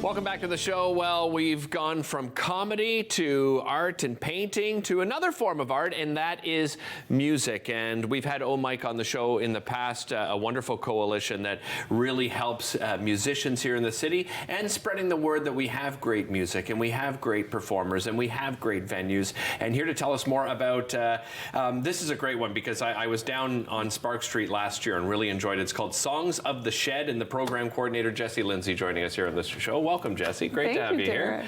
Welcome back to the show. Well, we've gone from comedy to art and painting to another form of art, and that is music. And we've had Mike on the show in the past, a wonderful coalition that really helps musicians here in the city and spreading the word that we have great music and we have great performers and we have great venues. And here to tell us more about, this is a great one because I was down on Spark Street last year and really enjoyed it. It's called Songs of the Shed, and the program coordinator, Jessy Lindsay, joining us here on this show. Welcome, Jessy. Great to have you here.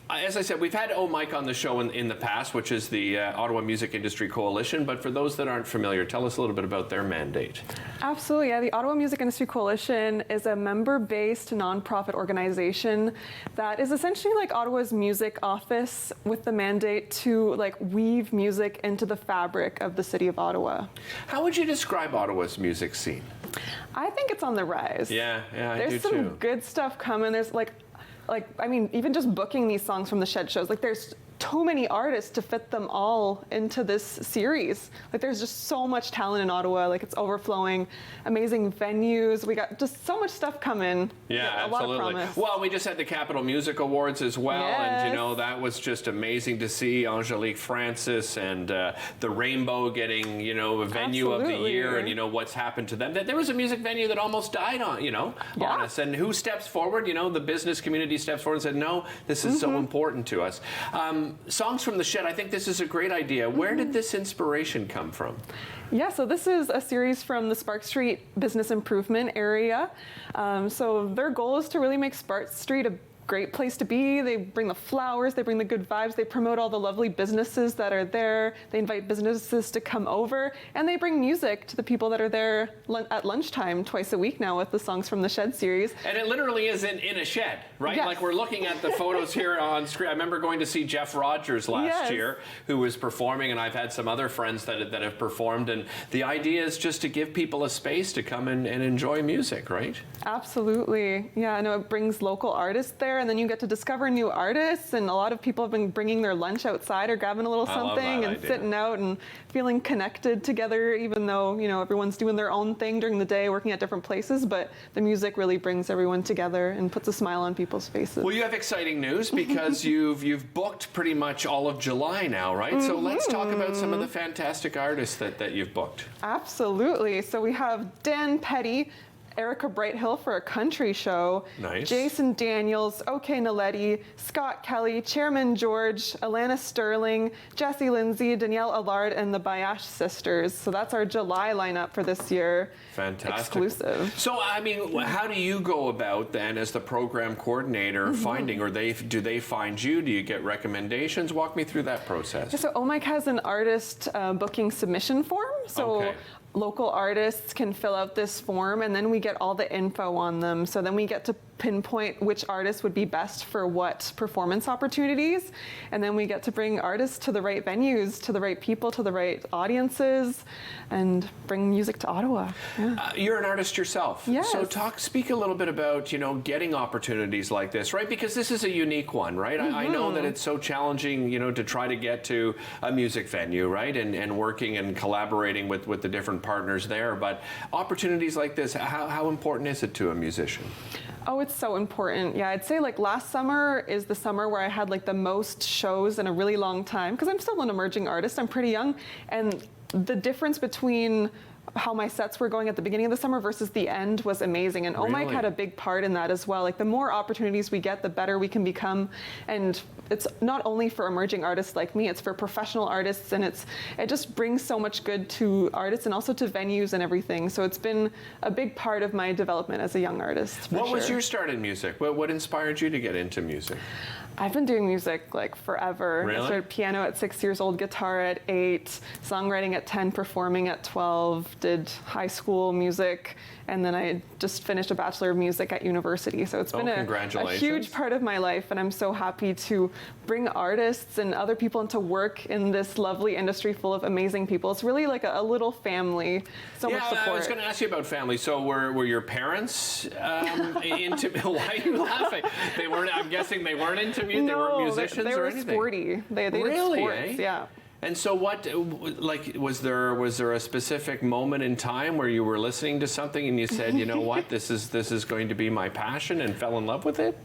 As I said, we've had Mike on the show in the past, which is the Ottawa Music Industry Coalition. But for those that aren't familiar, tell us a little bit about their mandate. Absolutely. Yeah, the Ottawa Music Industry Coalition is a member-based nonprofit organization that is essentially like Ottawa's music office, with the mandate to weave music into the fabric of the city of Ottawa. How would you describe Ottawa's music scene? I think it's on the rise. Yeah, I There's do some too. good stuff coming. There's even just booking these songs from the Shed shows, there's too many artists to fit them all into this series. There's just so much talent in Ottawa. It's overflowing. Amazing venues. We got just so much stuff coming. Yeah, absolutely. A lot of promise. Well, we just had the Capital Music Awards as well, yes. And that was just amazing to see Angelique Francis and the Rainbow getting a venue Absolutely. of the year, and what's happened to them. There was a music venue that almost died on on us, and who steps forward? The business community steps forward and said, no, this is so important to us. Songs from the Shed, I think this is a great idea. Where did this inspiration come from? Yeah, so this is a series from the Spark Street business improvement area. So their goal is to really make Spark Street a great place to be. They bring the flowers, they bring the good vibes, they promote all the lovely businesses that are there, they invite businesses to come over, and they bring music to the people that are there at lunchtime twice a week now with the Songs from the Shed series. And it literally is in a shed, right? Yes. We're looking at the photos here on screen. I remember going to see Jeff Rogers last year, who was performing, and I've had some other friends that have performed, and the idea is just to give people a space to come and enjoy music, right? Absolutely. Yeah, I know it brings local artists there, and then you get to discover new artists, and a lot of people have been bringing their lunch outside or grabbing a little something and sitting out and feeling connected together, even though everyone's doing their own thing during the day, working at different places, but the music really brings everyone together and puts a smile on people's faces. Well, you have exciting news because you've booked pretty much all of July now, right? So let's talk about some of the fantastic artists that you've booked. Absolutely. So we have Dan Petty, Erica Brighthill for a country show, Nice. Jason Daniels, OK Naletti, Scott Kelly, Chairman George, Alana Sterling, Jessy Lindsay, Danielle Allard, and the Bayash sisters. So that's our July lineup for this year. Fantastic. Exclusive. So, how do you go about then as the program coordinator finding, or do they find you? Do you get recommendations? Walk me through that process. So OMIC has an artist booking submission form. So. Okay. Local artists can fill out this form, and then we get all the info on them. So then we get to pinpoint which artists would be best for what performance opportunities. And then we get to bring artists to the right venues, to the right people, to the right audiences, and bring music to Ottawa. Yeah. You're an artist yourself. Yes. So speak a little bit about, getting opportunities like this, right? Because this is a unique one, right? I know that it's so challenging, to try to get to a music venue, right? And working and collaborating with the different partners there. But opportunities like this, how important is it to a musician? Oh, it's so important. Yeah, I'd say last summer is the summer where I had the most shows in a really long time, because I'm still an emerging artist. I'm pretty young, and the difference between how my sets were going at the beginning of the summer versus the end was amazing. And OMIC had a big part in that as well. The more opportunities we get, the better we can become. And it's not only for emerging artists like me, it's for professional artists, and it just brings so much good to artists and also to venues and everything. So it's been a big part of my development as a young artist. What was your start in music? What inspired you to get into music? I've been doing music forever. Really? I started piano at 6 years old, guitar at 8, songwriting at 10, performing at 12, did high school music, and then I just finished a Bachelor of Music at university. So it's been a huge part of my life, and I'm so happy to bring artists and other people into work in this lovely industry full of amazing people. It's really like a little family. So much support. I was going to ask you about family. So were your parents into? Why are you laughing? They weren't. I'm guessing they weren't into music. No, they weren't musicians they or were anything. sporty. They really, did sports. eh? Yeah. And so what, like, was there a specific moment in time where you were listening to something and you said, you know what, this is going to be my passion, and fell in love with it?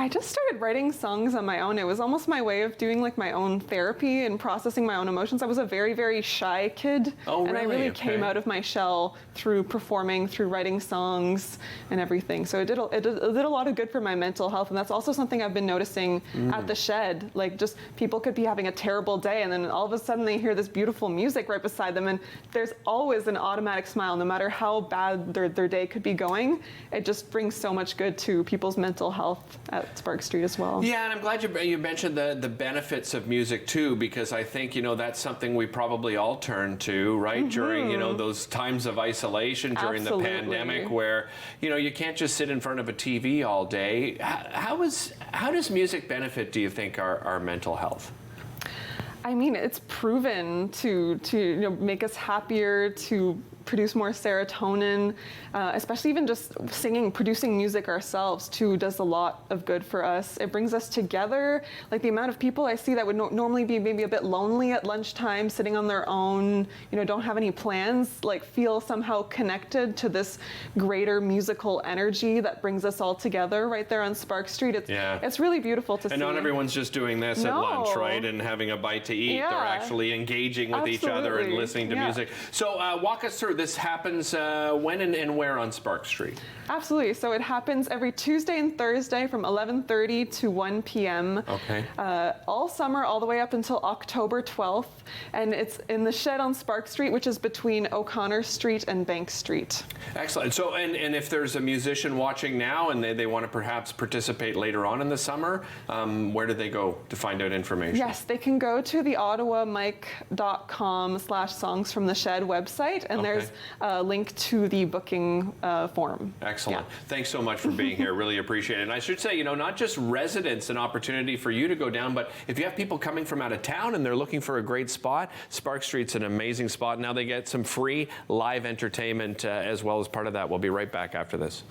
I just started writing songs on my own. It was almost my way of doing like my own therapy and processing my own emotions. I was a very, very shy kid. Oh, and I really? really Okay. came out of my shell through performing, through writing songs and everything. So it did a lot of good for my mental health. And that's also something I've been noticing at the Shed. Like, just people could be having a terrible day, and then all of a sudden they hear this beautiful music right beside them, and there's always an automatic smile, no matter how bad their day could be going. It just brings so much good to people's mental health at Spark Street as well. Yeah, and I'm glad you mentioned the benefits of music too, because I think, you know, that's something we probably all turn to, right? During, you know, those times of isolation during the pandemic, where, you know, you can't just sit in front of a TV all day. How does music benefit, do you think, our mental health? I mean, it's proven to you know, make us happier, to produce more serotonin, especially even just singing, producing music ourselves too does a lot of good for us. It brings us together. Like, the amount of people I see that would normally be maybe a bit lonely at lunchtime, sitting on their own, you know, don't have any plans, like, feel somehow connected to this greater musical energy that brings us all together right there on Spark Street. It's really beautiful to see. And not everyone's just doing this at lunch, right? And having a bite to eat. Yeah. They're actually engaging with each other and listening to music. So walk us through. This happens when and where on Spark Street? Absolutely. So it happens every Tuesday and Thursday from 11:30 to 1 p.m. Okay. All summer, all the way up until October 12th. And it's in the Shed on Spark Street, which is between O'Connor Street and Bank Street. Excellent. So, and if there's a musician watching now and they want to perhaps participate later on in the summer, where do they go to find out information? Yes, they can go to the ottawamic.com/songsfromtheshed website, and there's a link to the booking form. Excellent. Thanks so much for being here. Really appreciate it. And I should say, you know, not just residents, an opportunity for you to go down, but if you have people coming from out of town and they're looking for a great spot, Spark Street's an amazing spot. Now they get some free live entertainment as well as part of that. We'll be right back after this.